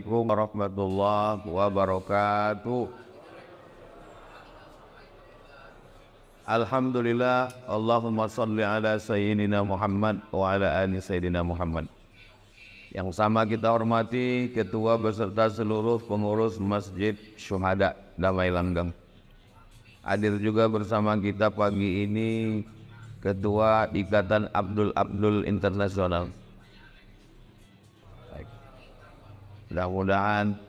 Assalamualaikum warahmatullahi wabarakatuh. Alhamdulillah, Allahumma salli ala Sayyidina Muhammad wa ala ali Sayyidina Muhammad. Yang sama kita hormati Ketua beserta seluruh pengurus Masjid Syuhada Damai Langgeng. Hadir juga bersama kita pagi ini Ketua Ikatan Abdul Internasional. Mudah-mudahan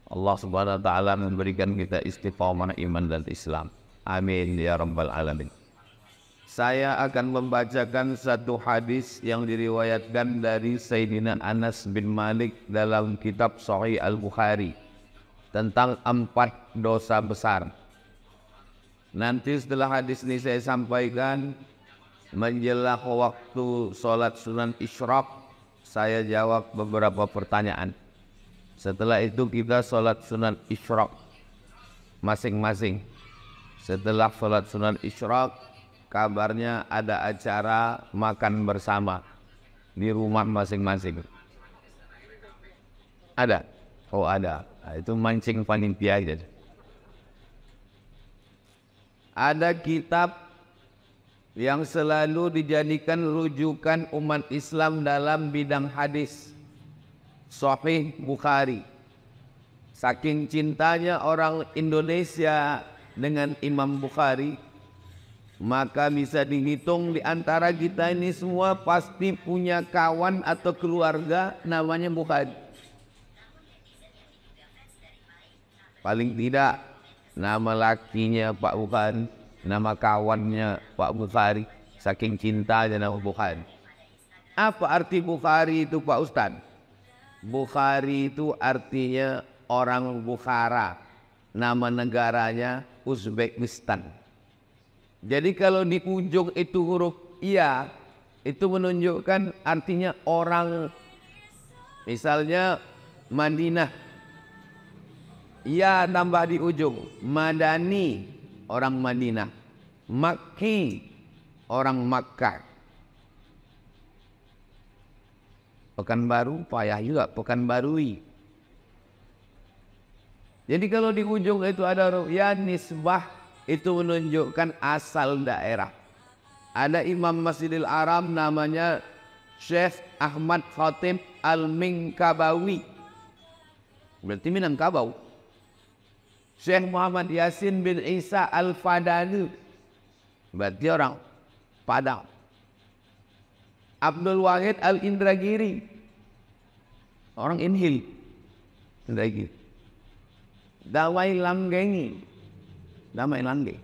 Allah Subhanahu wa taala memberikan kita istiqamah iman dan Islam. Amin ya rabbal alamin. Saya akan membacakan satu hadis yang diriwayatkan dari Sayyidina Anas bin Malik dalam kitab Sahih Al-Bukhari tentang 4 dosa besar. Nanti setelah hadis ini saya sampaikan, menjelang waktu sholat sunan Isyraq, saya jawab beberapa pertanyaan. Setelah itu kita sholat sunan Isyraq masing-masing. Setelah sholat sunan Isyraq, kabarnya ada acara makan bersama di rumah masing-masing. Ada? Oh ada. Nah, itu mancing panitia aja. Ada kitab yang selalu dijadikan rujukan umat Islam dalam bidang hadis, Sahih Bukhari. Saking cintanya orang Indonesia dengan Imam Bukhari, maka bisa dihitung di antara kita ini semua pasti punya kawan atau keluarga namanya Bukhari. Paling tidak nama lakinya Pak Bukhari, nama kawannya Pak Bukhari, saking cintanya nama Bukhari. Apa arti Bukhari itu Pak Ustadz? Bukhari itu artinya orang Bukhara, nama negaranya Uzbekistan. Jadi kalau di ujung itu huruf iya, itu menunjukkan artinya orang, misalnya Madinah, iya tambah di ujung, Madani, orang Madinah, Makki, orang Makkah. Pekanbaru, payah juga, Pekanbarui. Jadi kalau di ujung itu ada huruf ya, nisbah, itu menunjukkan asal daerah. Ada Imam Masjidil Haram namanya Syekh Ahmad Khatib Al-Minkabawi, berarti Minangkabau. Syekh Muhammad Yasin bin Isa Al-Fadani, berarti orang Padang. Abdul Wahid Al-Indragiri, orang Inhil, Indragiri. Damai Langgengi, Damai Langge.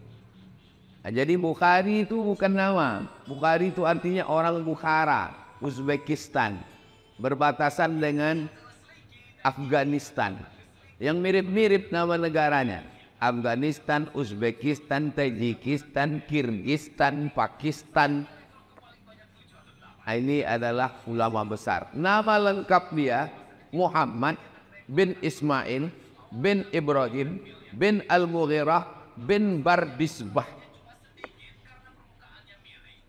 Nah, jadi Bukhari itu bukan nama. Bukhari itu artinya orang Bukhara, Uzbekistan, berbatasan dengan Afghanistan. Yang mirip-mirip nama negaranya, Afghanistan, Uzbekistan, Tajikistan, Kirgistan, Pakistan. Nah, ini adalah ulama besar. Nama lengkap dia Muhammad bin Ismail bin Ibrahim bin Al-Mughirah bin Bardisbah.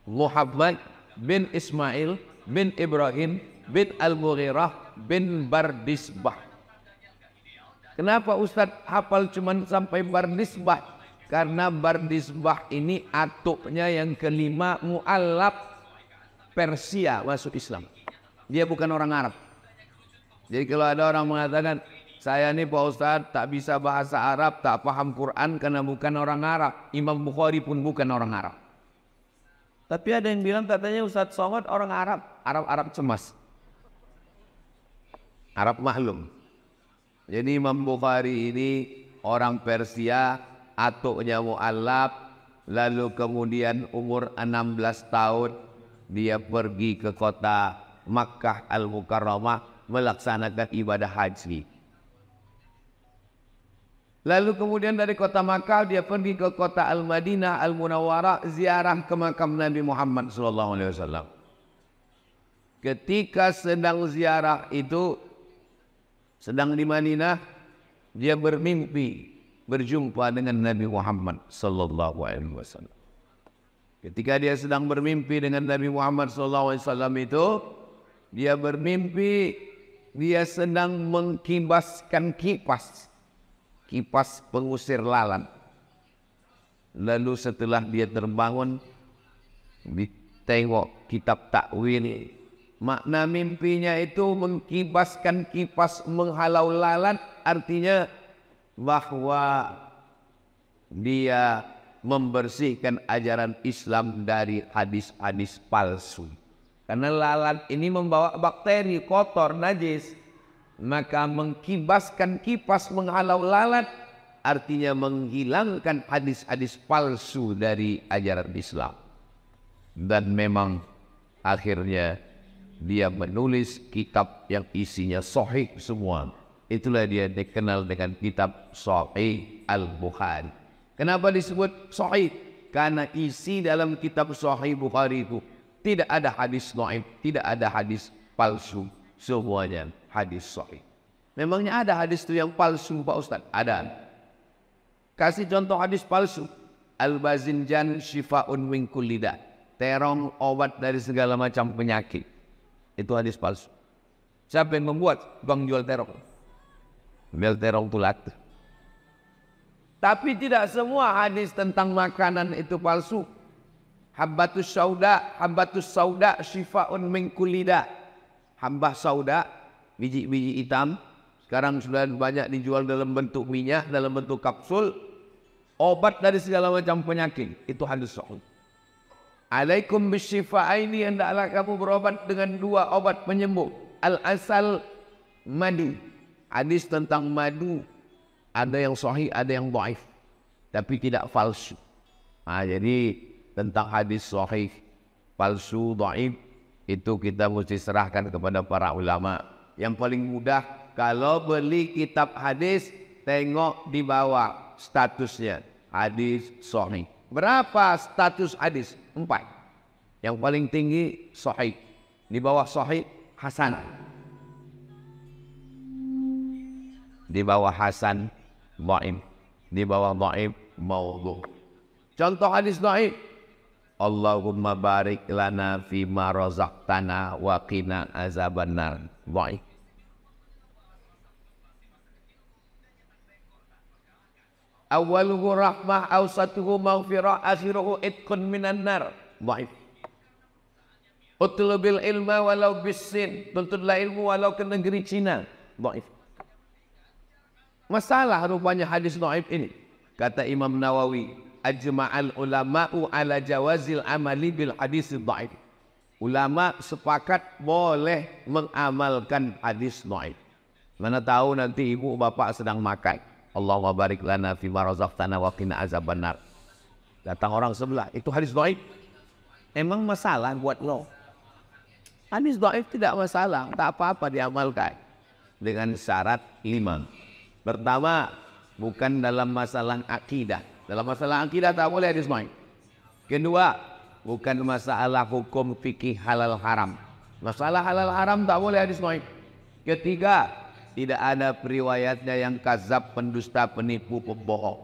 Muhammad bin Ismail bin Ibrahim bin Al-Mughirah bin Bardisbah. Kenapa Ustadz hafal cuman sampai Bardisbah? Karena Bardisbah ini atuknya yang kelima, mu'allab Persia masuk Islam. Dia bukan orang Arab. Jadi kalau ada orang mengatakan, saya ini Pak Ustadz tak bisa bahasa Arab, tak paham Quran karena bukan orang Arab. Imam Bukhari pun bukan orang Arab. Tapi ada yang bilang katanya Ustadz Somad orang Arab. Arab cemas, Arab maklum. Jadi Imam Bukhari ini orang Persia, atuknya mu'allab, lalu kemudian umur 16 tahun dia pergi ke kota Makkah Al-Mukarramah melaksanakan ibadah haji. Lalu kemudian dari kota Makkah dia pergi ke kota Al-Madinah Al-Munawwarah, ziarah ke makam Nabi Muhammad SAW. Ketika sedang ziarah itu, sedang di Madinah, dia bermimpi berjumpa dengan Nabi Muhammad SAW. Ketika dia sedang bermimpi dengan Nabi Muhammad SAW itu, dia bermimpi dia sedang mengkibaskan kipas pengusir lalat. Lalu setelah dia terbangun, ditengok kitab takwil, makna mimpinya itu mengkibaskan kipas menghalau lalat, artinya bahwa dia membersihkan ajaran Islam dari hadis-hadis palsu. Karena lalat ini membawa bakteri kotor, najis. Maka mengkibaskan kipas menghalau lalat artinya menghilangkan hadis-hadis palsu dari ajaran Islam. Dan memang akhirnya dia menulis kitab yang isinya sahih semua. Itulah dia dikenal dengan kitab Sahih Al-Bukhari. Kenapa disebut sahih? Karena isi dalam kitab Sahih Bukhari itu tidak ada hadis dhaif, tidak ada hadis palsu, semuanya hadis sahih. Memangnya ada hadis itu yang palsu, Pak Ustaz? Ada. Kasih contoh hadis palsu. Al-bazinjan syifa'un min kulli da'. Terong obat dari segala macam penyakit. Itu hadis palsu. Siapa yang membuat? Bang jual terong. Jual terong tulat. Tapi tidak semua hadis tentang makanan itu palsu. Habbatus sauda syifa'un min kulli da'. Hambah sauda, biji-biji hitam, sekarang sudah banyak dijual dalam bentuk minyak, dalam bentuk kapsul. Obat dari segala macam penyakit. Itu hadis sahih. Alaikum bisyifa'aini, hendaklah kamu berobat dengan dua obat penyembuh. Al-asal, madu. Hadis tentang madu ada yang sahih, ada yang dhaif, tapi tidak palsu. Jadi tentang hadis sahih, palsu, dhaif itu kita mesti serahkan kepada para ulama. Yang paling mudah kalau beli kitab hadis, tengok di bawah statusnya hadis sahih. Berapa status hadis? 4. Yang paling tinggi sahih, di bawah sahih hasan, di bawah hasan dhaif, di bawah dhaif maudhu. Contoh hadis dhaif, Allahumma barik lana fima razaqtana wa qina azabannar. Dhaif. Awaluhu rahmah, awsatuhu maghfirah, akhiruhu itqun minan nar. Dhaif. Utlubil ilma walau bisin, tuntutlah ilmu walau ke negeri Cina. Dhaif. Masalah rupanya hadis dhaif ini. Kata Imam Nawawi, ajma'al ulama'u ala jawazil amali bil hadis dhaif. Ulama sepakat boleh mengamalkan hadis dhaif. Mana tahu nanti ibu bapak sedang makan, Allahumma barik lana fima razaqtana wa qina azabannar. Datang orang sebelah, itu hadis dhaif. Emang masalah buat lo? Hadis dhaif tidak masalah, tak apa-apa diamalkan. Dengan syarat 5. Pertama, bukan dalam masalah akidah. Dalam masalah akidah tak boleh hadis dhaif. Kedua, bukan masalah hukum fikih halal haram. Masalah halal haram tak boleh hadis dhaif. Ketiga, tidak ada periwayatnya yang kazab, pendusta, penipu, pembohong.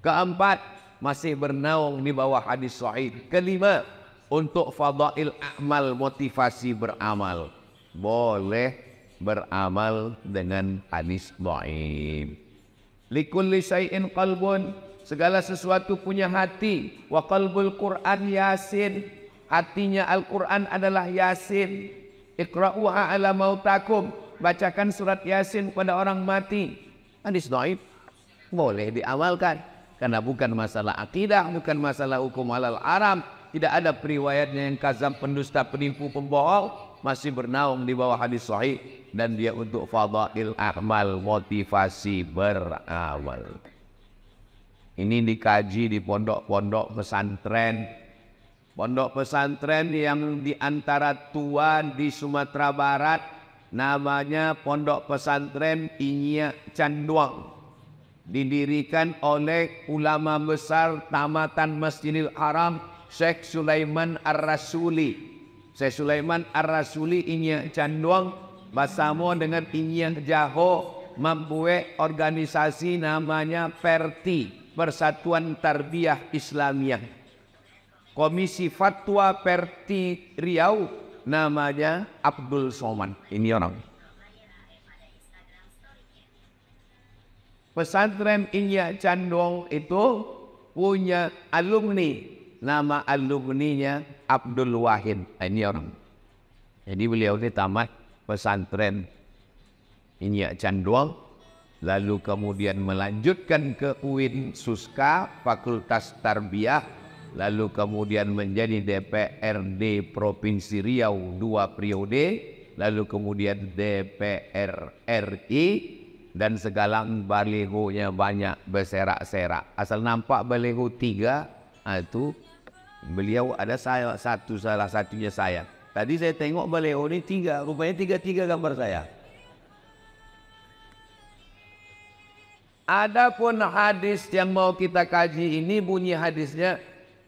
Keempat, masih bernaung di bawah hadis sahih. Kelima, untuk fadail amal, motivasi beramal, boleh beramal dengan hadis dhaif. Likulli syai'in qalbun, segala sesuatu punya hati. Wa qalbul Qur'an Yasin, hatinya Al-Quran adalah Yasin. Iqra'uha ala mautakum, bacakan surat Yasin pada orang mati. Hadis dhaif boleh diamalkan karena bukan masalah akidah, bukan masalah hukum halal haram. Tidak ada periwayatnya yang kazab, pendusta, penipu, pembohong, masih bernaung di bawah hadis sahih, dan dia untuk fadail amal, motivasi beramal. Ini dikaji di pondok-pondok pesantren. Pondok pesantren yang di antara tua di Sumatera Barat, namanya Pondok Pesantren Inya Canduang. Didirikan oleh ulama besar tamatan Masjidil Haram, Syekh Sulaiman Ar-Rasuli. Syekh Sulaiman Ar-Rasuli Inya Canduang bersama dengan Inya Jaho membuat organisasi namanya PERTI, Persatuan Tarbiyah Islamiyah. Komisi Fatwa PERTI Riau namanya Abdul Somad. Ini orang. Pesantren Inyak Candong itu punya alumni. Nama alumninya Abdul Wahid. Ini orang. Jadi beliau ini tamat pesantren Inyak Candong, lalu kemudian melanjutkan ke UIN Suska, Fakultas Tarbiyah, lalu kemudian menjadi DPRD Provinsi Riau 2 periode, lalu kemudian DPR RI, dan sekarang balihonya banyak berserak-serak. Asal nampak baliho 3, itu beliau ada saya satu, salah satunya saya. Tadi saya tengok baliho ini 3, rupanya 3 gambar saya. Adapun hadis yang mau kita kaji ini bunyi hadisnya,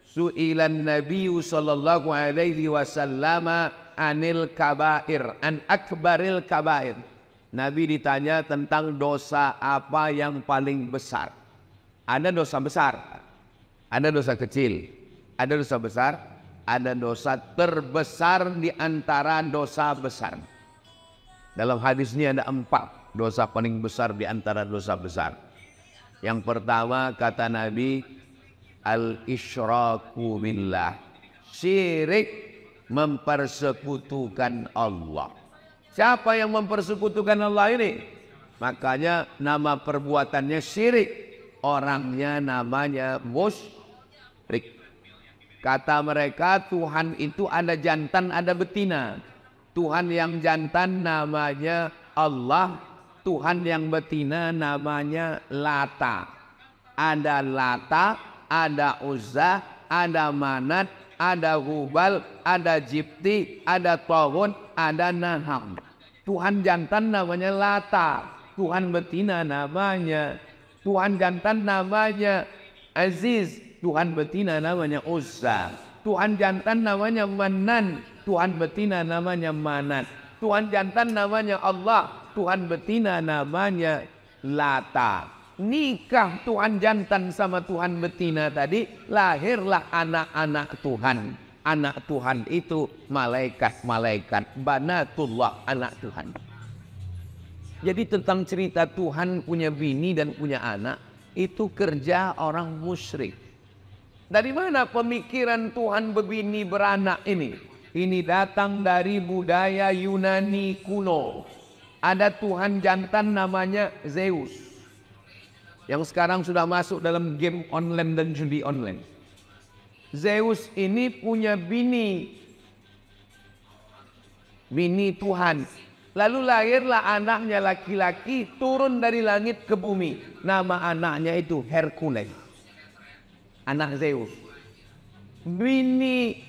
su'ilan Nabiyyu sallallahu alaihi wasallam anil kabair, an akbaril kabair. Nabi ditanya tentang dosa apa yang paling besar. Ada dosa besar, ada dosa kecil, ada dosa besar, ada dosa terbesar di antara dosa besar. Dalam hadis ini ada 4 dosa paling besar di antara dosa besar. Yang pertama kata Nabi, al-isyraku billah, syirik, mempersekutukan Allah. Siapa yang mempersekutukan Allah ini? Makanya nama perbuatannya syirik, orangnya namanya musyrik. Kata mereka Tuhan itu ada jantan ada betina. Tuhan yang jantan namanya Allah, Tuhan yang betina namanya Lata. Ada Lata, ada Uzza, ada Manat, ada Hubal, ada Jibti, ada Tawun, ada Naham. Tuhan jantan namanya Lata, Tuhan betina namanya, Tuhan jantan namanya Aziz, Tuhan betina namanya Uzza. Tuhan jantan namanya Manan, Tuhan betina namanya Manat. Tuhan jantan namanya Allah, Tuhan betina namanya Lata. Nikah Tuhan jantan sama Tuhan betina tadi, lahirlah anak-anak Tuhan. Anak Tuhan itu malaikat-malaikat, banatullah, anak Tuhan. Jadi tentang cerita Tuhan punya bini dan punya anak, itu kerja orang musyrik. Dari mana pemikiran Tuhan berbini beranak ini? Ini datang dari budaya Yunani kuno. Ada Tuhan jantan namanya Zeus, yang sekarang sudah masuk dalam game online dan judi online. Zeus ini punya bini Tuhan. Lalu lahirlah anaknya laki-laki, turun dari langit ke bumi. Nama anaknya itu Hercules, anak Zeus. Bini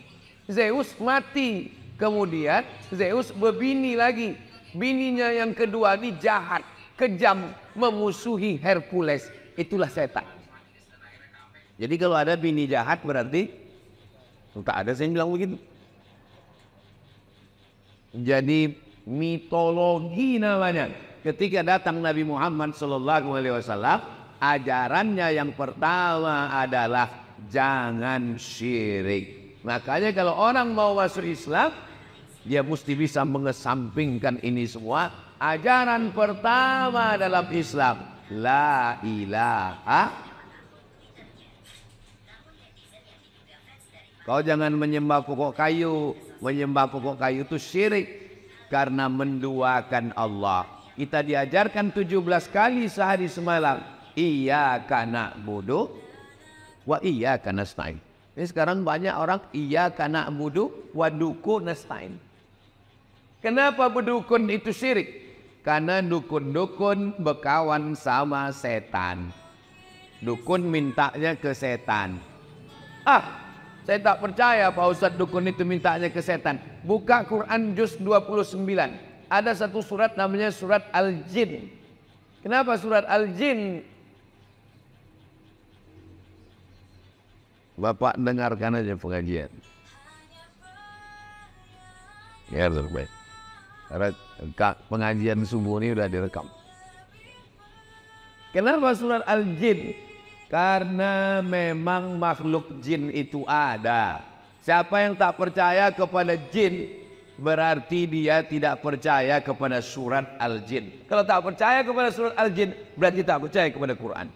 Zeus mati, kemudian Zeus berbini lagi. Bininya yang kedua ini jahat, kejam, memusuhi Hercules. Itulah setan. Jadi kalau ada bini jahat berarti tak ada saya bilang begitu. Jadi mitologi namanya. Ketika datang Nabi Muhammad SAW, ajarannya yang pertama adalah jangan syirik. Makanya kalau orang mau masuk Islam, dia mesti bisa mengesampingkan ini semua. Ajaran pertama dalam Islam, la ilaha. Kau jangan menyembah pokok kayu. Menyembah pokok kayu itu syirik, karena menduakan Allah. Kita diajarkan 17 kali sehari semalam, iyyaka na'budu wa iyyaka nasta'in. Ini sekarang banyak orang iyyaka na'budu wa duku nasta'in. Kenapa berdukun itu syirik? Karena dukun-dukun berkawan sama setan. Dukun mintanya ke setan. Saya tak percaya Pak Ustadz dukun itu mintanya ke setan. Buka Quran juz 29. Ada satu surat namanya surat Al-Jin. Kenapa surat Al-Jin? Bapak dengarkan aja pengajian. Ya, baik. Karena pengajian subuh ini sudah direkam. Kenapa surat Al-Jin? Karena memang makhluk jin itu ada. Siapa yang tak percaya kepada jin, berarti dia tidak percaya kepada surat Al-Jin. Kalau tak percaya kepada surat Al-Jin, berarti tak percaya kepada Quran.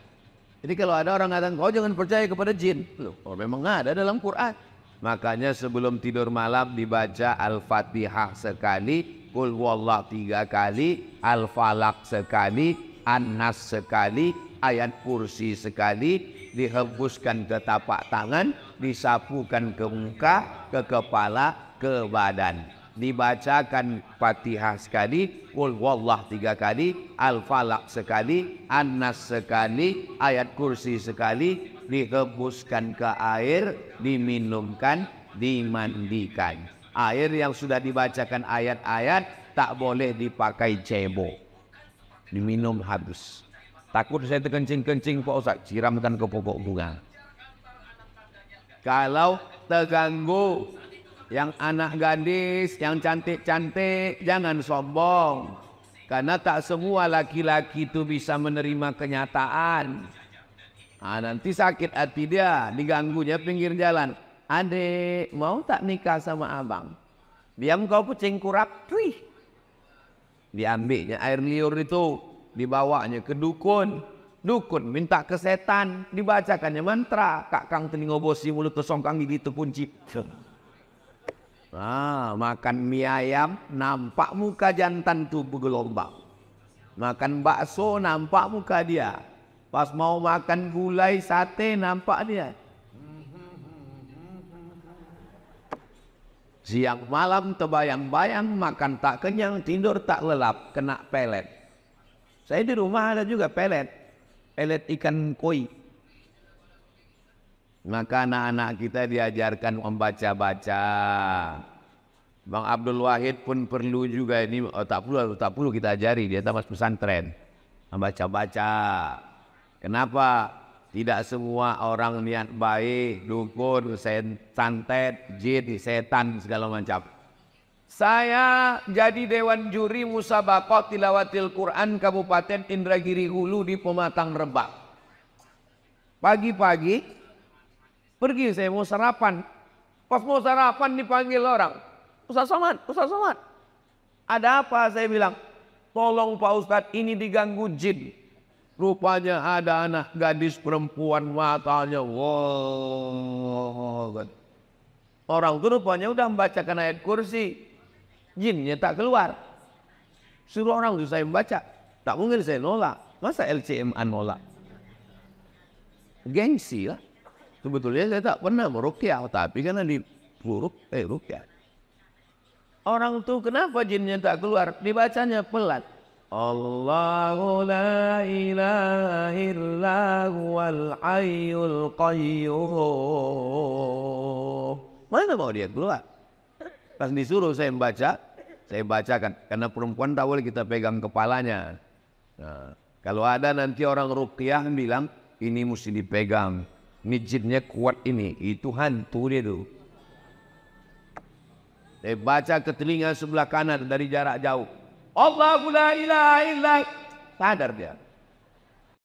Jadi kalau ada orang mengatakan kau jangan percaya kepada jin, loh, oh memang ada dalam Quran. Makanya sebelum tidur malam dibaca Al-Fatihah sekali, Qul huwallah 3 kali, Al-Falaq sekali, An-Nas sekali, ayat kursi sekali, dihembuskan ke tapak tangan, disapukan ke muka, ke kepala, ke badan. Dibacakan Fatihah sekali, Qul huwallah 3 kali, Al-Falaq sekali, An-Nas sekali, ayat kursi sekali, dihembuskan ke air, diminumkan, dimandikan. Air yang sudah dibacakan ayat-ayat tak boleh dipakai cebok, diminum habis. Takut saya terkencing-kencing Pak Ustaz, siramkan ke pokok bunga. Kalau terganggu, yang anak gadis, yang cantik-cantik, jangan sombong. Karena tak semua laki-laki itu bisa menerima kenyataan. Nanti sakit hati dia, diganggunya pinggir jalan. Adik, mau tak nikah sama abang? Diam kau kucing kurap, wih. Diambilnya air liur itu, dibawanya ke dukun. Dukun minta ke setan, dibacakannya mantra. Kak kang telingo bosi mulut tersongkang gigi terkunci. Makan mie ayam, nampak muka jantan tuh bergelombang. Makan bakso, nampak muka dia. Pas mau makan gulai sate, nampak dia. Siang malam terbayang-bayang, makan tak kenyang, tidur tak lelap, kena pelet. Saya di rumah ada juga pelet ikan koi. Maka anak-anak kita diajarkan membaca-baca. Bang Abdul Wahid pun perlu juga ini, tak perlu kita ajari, dia tamat pesantren. Membaca-baca. Kenapa? Tidak semua orang niat baik, dukun, santet, jin, setan, segala macam. Saya jadi dewan juri musabaqah tilawatil Quran Kabupaten Indragiri Hulu di Pematang Rembang. Pagi-pagi pergi saya mau sarapan. Pas mau sarapan dipanggil orang. Ustaz Somad, Ustaz Somad. Ada apa? Saya bilang, tolong Pak Ustadz, ini diganggu jin. Rupanya ada anak gadis perempuan, matanya wow. Orang itu rupanya udah membacakan ayat kursi, jinnya tak keluar. Suruh orang itu saya membaca, tak mungkin saya nolak. Masa LCMA nolak? Gengsi lah. Sebetulnya saya tak pernah meruqyah, tapi karena ruqyah. Orang itu kenapa jinnya tak keluar? Dibacanya pelan. Allahu la ilaha illa huwal hayyul qayyum. Mana mau dia keluar? Pas disuruh saya membaca, saya bacakan. Karena perempuan tak boleh kita pegang kepalanya. Nah, kalau ada nanti orang ruqyah bilang, ini mesti dipegang. Ini jinnya kuat ini. Itu hantu dia tuh. Saya baca ke telinga sebelah kanan dari jarak jauh. Allahu la ilaha illa. Sadar dia.